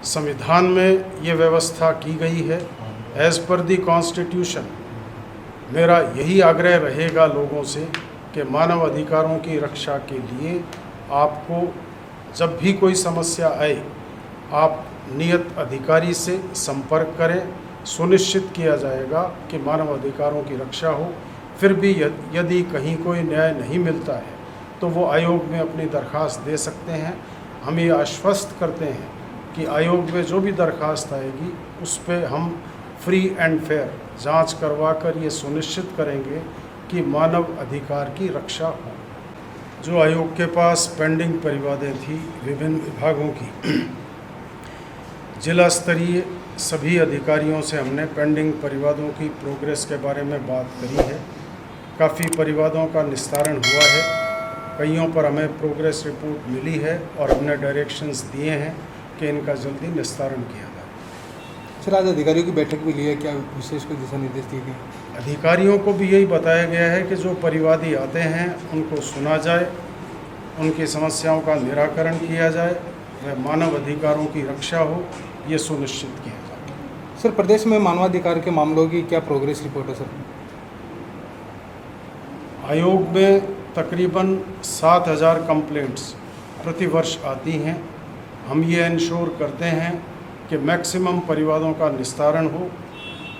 संविधान में ये व्यवस्था की गई है। एज़ पर दी कॉन्स्टिट्यूशन मेरा यही आग्रह रहेगा लोगों से कि मानव अधिकारों की रक्षा के लिए आपको जब भी कोई समस्या आए आप नियत अधिकारी से संपर्क करें। सुनिश्चित किया जाएगा कि मानव अधिकारों की रक्षा हो। फिर भी यदि कहीं कोई न्याय नहीं मिलता है तो वो आयोग में अपनी दरख्वास्त दे सकते हैं। हम ये आश्वस्त करते हैं कि आयोग में जो भी दरख्वास्त आएगी उस पर हम फ्री एंड फेयर जांच करवा कर ये सुनिश्चित करेंगे कि मानव अधिकार की रक्षा हो। जो आयोग के पास पेंडिंग परिवादें थी विभिन्न विभागों की, जिला स्तरीय सभी अधिकारियों से हमने पेंडिंग परिवादों की प्रोग्रेस के बारे में बात करी है। काफ़ी परिवादों का निस्तारण हुआ है, कईयों पर हमें प्रोग्रेस रिपोर्ट मिली है और हमने डायरेक्शंस दिए हैं कि इनका जल्दी निस्तारण किया जाए। सर, आज अधिकारियों की बैठक भी ली है, क्या विशेष कोई दिशा निर्देश दिए गए? अधिकारियों को भी यही बताया गया है कि जो परिवादी आते हैं उनको सुना जाए, उनकी समस्याओं का निराकरण किया जाए, वह मानव अधिकारों की रक्षा हो, ये सुनिश्चित किया जाए। सर, प्रदेश में मानवाधिकार के मामलों की क्या प्रोग्रेस रिपोर्ट है? सर, आयोग में तकरीबन 7,000 कंप्लेंट्स प्रति वर्ष आती हैं। हम ये इंश्योर करते हैं कि मैक्सिमम परिवादों का निस्तारण हो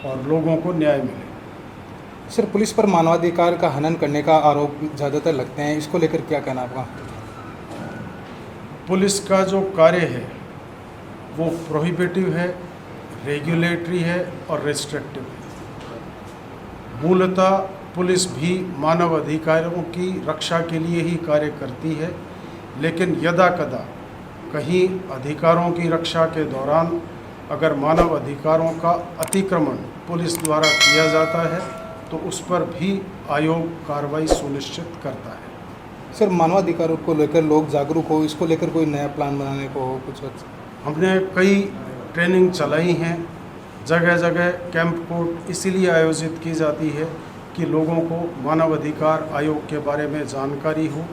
और लोगों को न्याय मिले। सर, पुलिस पर मानवाधिकार का हनन करने का आरोप ज़्यादातर लगते हैं, इसको लेकर क्या कहना आपका? पुलिस का जो कार्य है वो प्रोहिबिटिव है, रेगुलेटरी है और रिस्ट्रिक्टिव है। मूलतः पुलिस भी मानव अधिकारों की रक्षा के लिए ही कार्य करती है, लेकिन यदा कदा कहीं अधिकारों की रक्षा के दौरान अगर मानव अधिकारों का अतिक्रमण पुलिस द्वारा किया जाता है तो उस पर भी आयोग कार्रवाई सुनिश्चित करता है। सर, मानवाधिकारों को लेकर लोग जागरूक हो, इसको लेकर कोई नया प्लान बनाने को हो कुछ? हमने कई ट्रेनिंग चलाई हैं, जगह जगह कैंप कोर्ट इसीलिए आयोजित की जाती है कि लोगों को मानव अधिकार आयोग के बारे में जानकारी हो।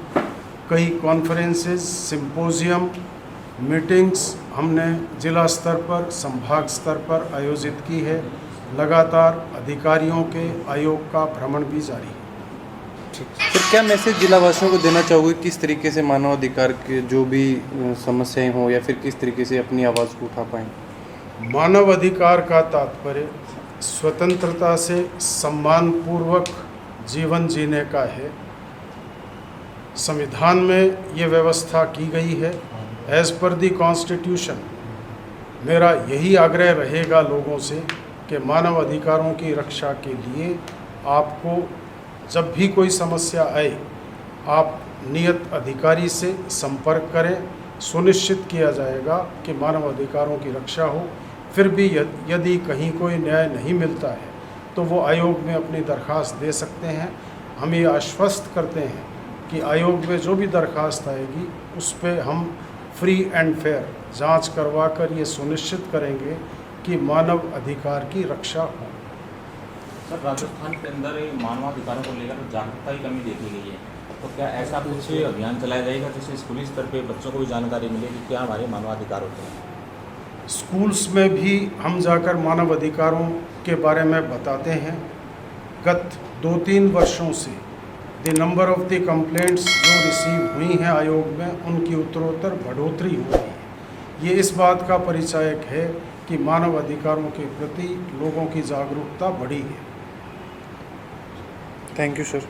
कई कॉन्फ्रेंसेस, सिंपोजियम, मीटिंग्स हमने जिला स्तर पर, संभाग स्तर पर आयोजित की है। लगातार अधिकारियों के आयोग का भ्रमण भी जारी है। सर, क्या मैसेज जिला वासियों को देना चाहोगे, किस तरीके से मानवाधिकार के जो भी समस्याएं हों या फिर किस तरीके से अपनी आवाज़ को उठा पाएँ? मानव अधिकार का तात्पर्य स्वतंत्रता से सम्मानपूर्वक जीवन जीने का है। संविधान में ये व्यवस्था की गई है। एज़ पर दी कॉन्स्टिट्यूशन मेरा यही आग्रह रहेगा लोगों से कि मानव अधिकारों की रक्षा के लिए आपको जब भी कोई समस्या आए आप नियत अधिकारी से संपर्क करें। सुनिश्चित किया जाएगा कि मानव अधिकारों की रक्षा हो। फिर भी यदि कहीं कोई न्याय नहीं मिलता है तो वो आयोग में अपनी दरख्वास्त दे सकते हैं। हम ये आश्वस्त करते हैं कि आयोग में जो भी दरख्वास्त आएगी उस पर हम फ्री एंड फेयर जांच करवा कर ये सुनिश्चित करेंगे कि मानव अधिकार की रक्षा हो। सर, राजस्थान के अंदर मानवाधिकारों को लेकर जागरूकता की कमी देखी गई है, तो क्या ऐसा कुछ अभियान चलाया जाएगा जिससे स्कूली स्तर पे बच्चों को भी जानकारी मिले कि क्या हमारे मानवाधिकार होते हैं? स्कूल्स में भी हम जाकर मानव अधिकारों के बारे में बताते हैं। गत 2-3 वर्षों से the number of the complaints जो रिसीव हुई हैं आयोग में उनकी उत्तरोत्तर बढ़ोतरी हो रही है। ये इस बात का परिचायक है कि मानव अधिकारों के प्रति लोगों की जागरूकता बढ़ी है। Thank you sir.